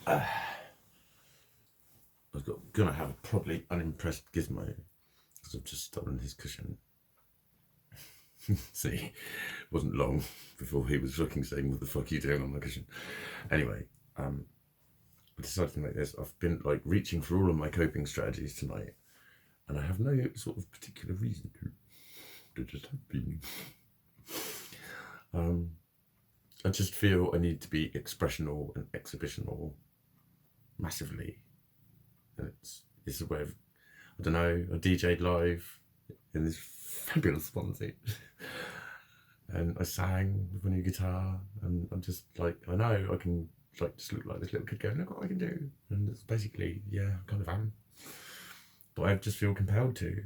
I was gonna have a probably unimpressed gizmo because I've just stolen his cushion. See, it wasn't long before he was looking, saying, "What the fuck are you doing on my cushion?" Anyway, I decided to make this. I've been like reaching for all of my coping strategies tonight, and I have no sort of particular reason to. They just have been. I just feel I need to be expressional and exhibitional massively. And it's a way of, I don't know, I DJ'd live in this fabulous Swansea. And I sang with my new guitar, and I'm just like, I know I can like just look like this little kid going, look what I can do. And it's basically, yeah, I kind of am. But I just feel compelled to.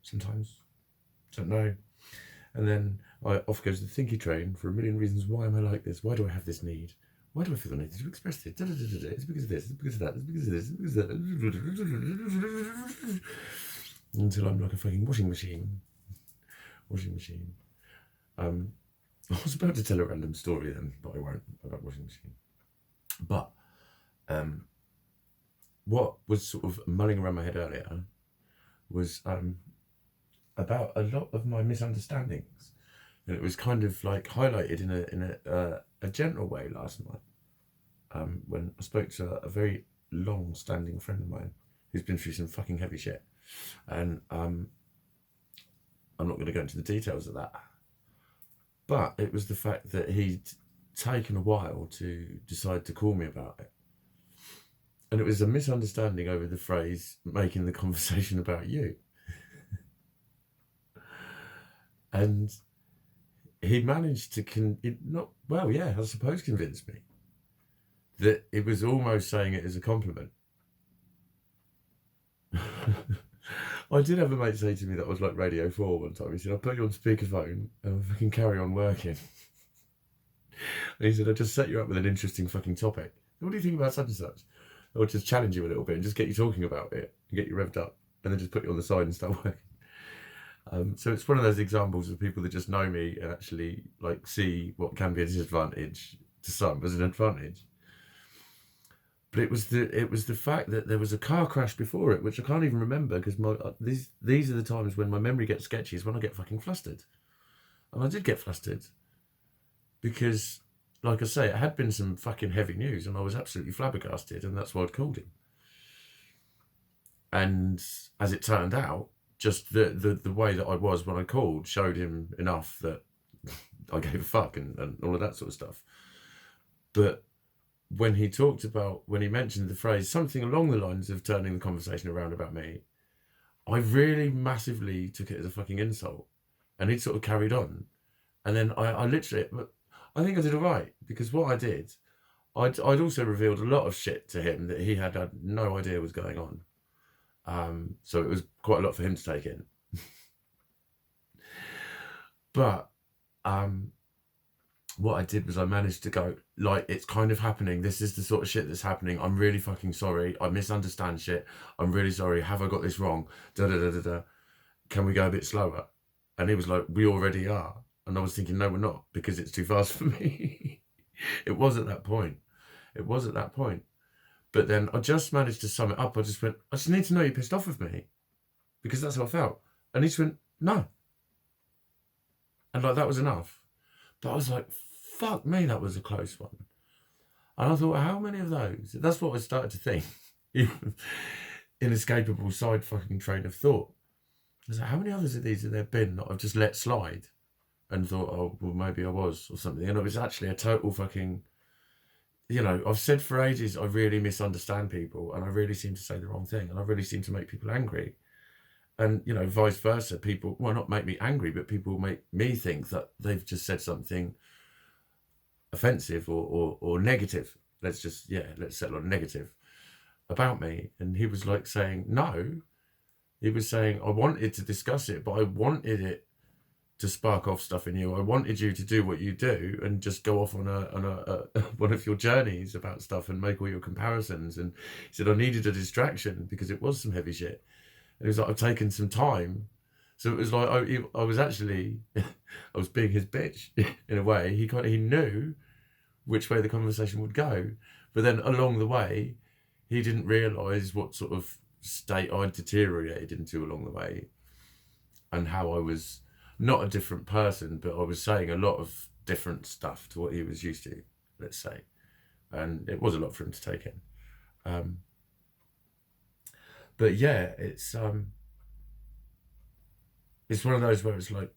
Sometimes. Don't know. And then off goes the thinky train for a million reasons. Why am I like this? Why do I have this need? Why do I feel the need to express it? It's because of this, it's because of that, it's because of this, it's because of that. Until I'm like a fucking washing machine. I was about to tell a random story then, but I won't, about washing machine. But what was sort of mulling around my head earlier was about a lot of my misunderstandings, and it was kind of like highlighted in a gentle way last night when I spoke to a very long-standing friend of mine who's been through some fucking heavy shit, and I'm not going to go into the details of that, but it was the fact that he'd taken a while to decide to call me about it, and it was a misunderstanding over the phrase "making the conversation about you." And he managed to I suppose convince me that it was almost saying it as a compliment. I did have a mate say to me that I was like Radio 4 one time. He said, I'll put you on speakerphone and I can carry on working. And he said, I'll just set you up with an interesting fucking topic. What do you think about such and such? I'll just challenge you a little bit and just get you talking about it and get you revved up and then just put you on the side and start working. So it's one of those examples of people that just know me and actually like see what can be a disadvantage to some as an advantage. But it was the fact that there was a car crash before it, which I can't even remember because these are the times when my memory gets sketchy, is when I get fucking flustered. And I did get flustered because, like I say, it had been some fucking heavy news and I was absolutely flabbergasted, and that's why I'd called him. And as it turned out, just the way that I was when I called showed him enough that I gave a fuck and all of that sort of stuff. But when he mentioned the phrase, something along the lines of turning the conversation around about me, I really massively took it as a fucking insult. And he'd sort of carried on. And then I literally, I think I did all right, because what I did, I'd also revealed a lot of shit to him that he had no idea was going on. So it was quite a lot for him to take in. But what I did was I managed to go, like, it's kind of happening. This is the sort of shit that's happening. I'm really fucking sorry. I misunderstand shit. I'm really sorry. Have I got this wrong? Da da da da da. Can we go a bit slower? And he was like, we already are. And I was thinking, no, we're not, because it's too fast for me. It was at that point. But then I just managed to sum it up. I just went, I just need to know you're pissed off with me, because that's how I felt. And he just went, no. And like, that was enough. But I was like, fuck me, that was a close one. And I thought, how many of those? That's what I started to think. Inescapable side fucking train of thought. I was like, how many others of these have there been that I've just let slide and thought, oh, well, maybe I was, or something. And it was actually a total fucking, I've said for ages, I really misunderstand people and I really seem to say the wrong thing and I really seem to make people angry. And, vice versa, people, well, not make me angry, but people make me think that they've just said something offensive or negative. Let's settle on negative about me. And he was like saying, no. He was saying, I wanted to discuss it, but I wanted it to spark off stuff in you. I wanted you to do what you do and just go off on a one of your journeys about stuff and make all your comparisons. And he said, I needed a distraction because it was some heavy shit. And he was like, I've taken some time. So it was like, I was actually, I was being his bitch in a way. He knew which way the conversation would go. But then along the way, he didn't realise what sort of state I'd deteriorated into along the way, and how I was not a different person, but I was saying a lot of different stuff to what he was used to, let's say. And it was a lot for him to take in. But yeah, it's one of those where it's like,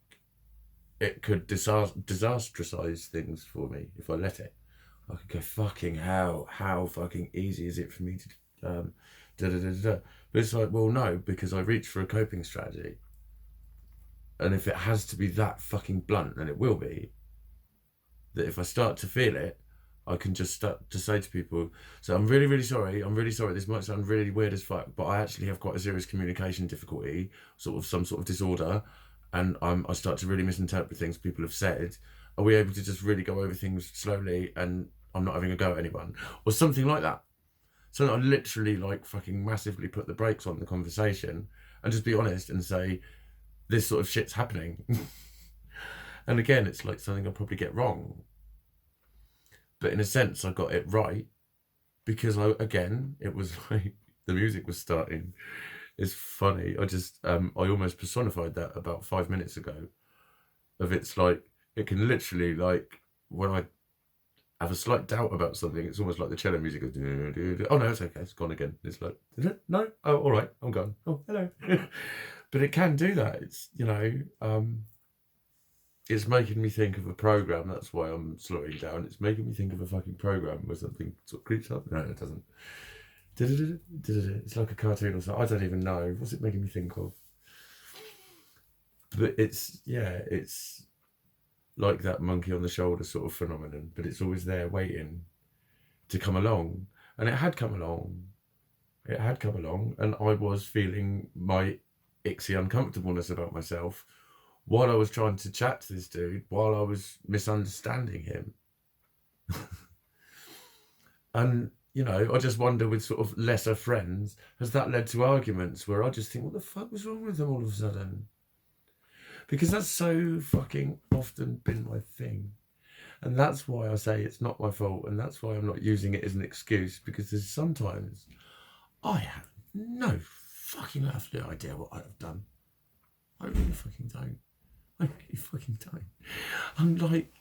it could disastrosize things for me if I let it. I could go, fucking hell, how fucking easy is it for me to da da da da. But it's like, well, no, because I reached for a coping strategy. And if it has to be that fucking blunt, then it will be, that if I start to feel it, I can just start to say to people, so I'm really, really sorry. I'm really sorry. This might sound really weird as fuck, but I actually have quite a serious communication difficulty, some sort of disorder. And I start to really misinterpret things people have said. Are we able to just really go over things slowly, and I'm not having a go at anyone? Or something like that. So I literally like fucking massively put the brakes on the conversation and just be honest and say, this sort of shit's happening. And again, it's like something I'll probably get wrong. But in a sense, I got it right, because it was like the music was starting. It's funny. I almost personified that about 5 minutes ago. Of it's like, it can literally, like, when I have a slight doubt about something, it's almost like the cello music goes, oh no, it's okay, it's gone again. It's like, no, oh, all right, I'm gone. Oh, hello. But it can do that. It's, it's making me think of a program. That's why I'm slowing down. It's making me think of a fucking program where something sort of creeps up. No, it doesn't. It's like a cartoon or something. I don't even know. What's it making me think of? But it's like that monkey on the shoulder sort of phenomenon. But it's always there waiting to come along. And it had come along. And I was feeling my icksy uncomfortableness about myself while I was trying to chat to this dude, while I was misunderstanding him. And, I just wonder, with sort of lesser friends, has that led to arguments where I just think, what the fuck was wrong with them all of a sudden? Because that's so fucking often been my thing. And that's why I say it's not my fault, and that's why I'm not using it as an excuse, because there's sometimes I have no fucking earthly idea what I have done. I really fucking don't. I'm like,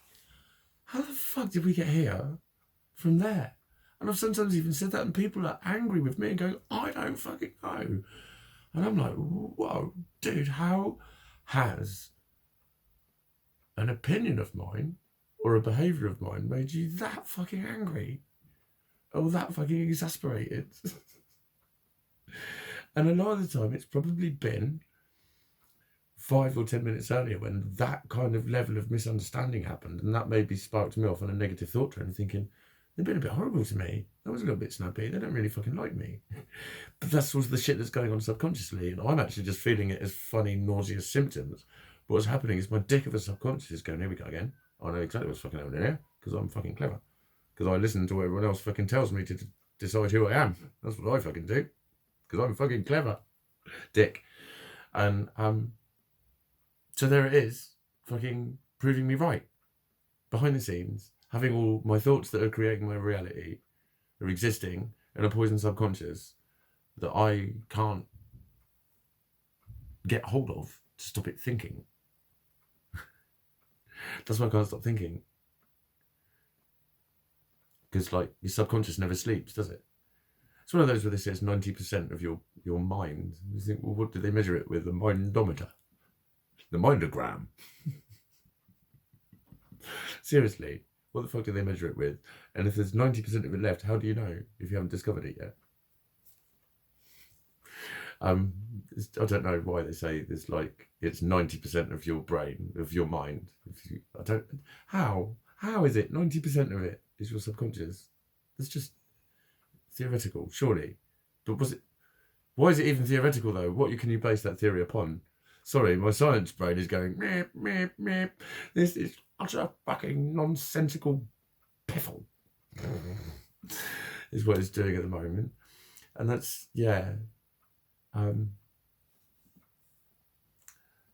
how the fuck did we get here from there? And I've sometimes even said that, and people are angry with me and going, I don't fucking know. And I'm like, whoa, dude, how has an opinion of mine or a behaviour of mine made you that fucking angry? Or that fucking exasperated? And a lot of the time it's probably been 5 or 10 minutes earlier when that kind of level of misunderstanding happened, and that maybe sparked me off on a negative thought train, thinking, they've been a bit horrible to me. That was a little bit snappy. They don't really fucking like me. But that's sort of the shit that's going on subconsciously, and I'm actually just feeling it as funny, nauseous symptoms. But what's happening is my dick of a subconscious is going, here we go again. I know exactly what's fucking happening here, because I'm fucking clever. Because I listen to what everyone else fucking tells me to decide who I am. That's what I fucking do. Because I'm fucking clever. Dick. And, so there it is, fucking proving me right. Behind the scenes, having all my thoughts that are creating my reality are existing in a poison subconscious that I can't get hold of to stop it thinking. That's why I can't stop thinking. Because, like, your subconscious never sleeps, does it? It's one of those where they say it's 90% of your mind. You think, well, what do they measure it with? The mindometer. The mindogram. Seriously, what the fuck do they measure it with? And if there's 90% of it left, how do you know if you haven't discovered it yet? I don't know why they say there's like, it's 90% of your brain, of your mind. How is it 90% of it is your subconscious? That's just theoretical, surely. But why is it even theoretical though? What can you base that theory upon? Sorry, my science brain is going, meep, meep, meep. This is utter fucking nonsensical piffle. Is what it's doing at the moment. And that's, yeah.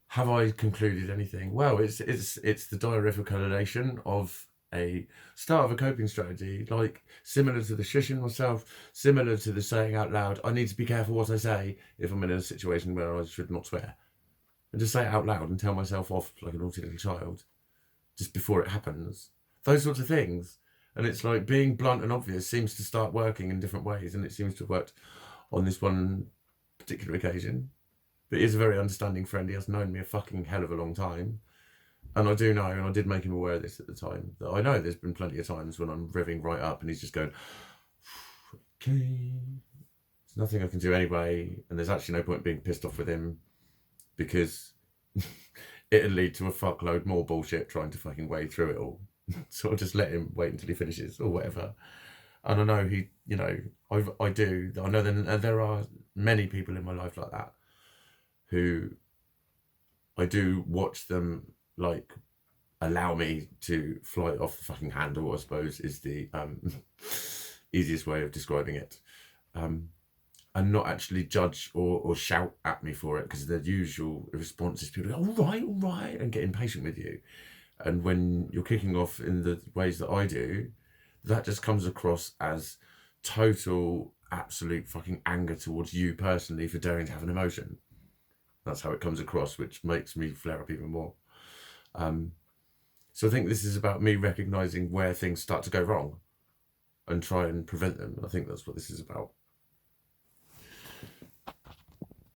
Have I concluded anything? Well, it's the diarrhea correlation of a start of a coping strategy, like similar to the shushing myself, similar to the saying out loud, I need to be careful what I say if I'm in a situation where I should not swear. And just say it out loud and tell myself off like a naughty little child just before it happens. Those sorts of things. And it's like being blunt and obvious seems to start working in different ways, and it seems to have worked on this one particular occasion. But he's a very understanding friend. He has known me a fucking hell of a long time. And I do know, and I did make him aware of this at the time, that I know there's been plenty of times when I'm revving right up and he's just going, okay, there's nothing I can do anyway, and there's actually no point being pissed off with him because it'll lead to a fuckload more bullshit trying to fucking wade through it all. So I'll just let him wait until he finishes or whatever. And I know he, you know, I do. I know that there are many people in my life like that who I do watch them like allow me to fly off the fucking handle, I suppose, is the easiest way of describing it. And not actually judge or shout at me for it, because the usual response is people go, all right, and get impatient with you. And when you're kicking off in the ways that I do, that just comes across as total, absolute fucking anger towards you personally for daring to have an emotion. That's how it comes across, which makes me flare up even more. So I think this is about me recognising where things start to go wrong and try and prevent them. I think that's what this is about.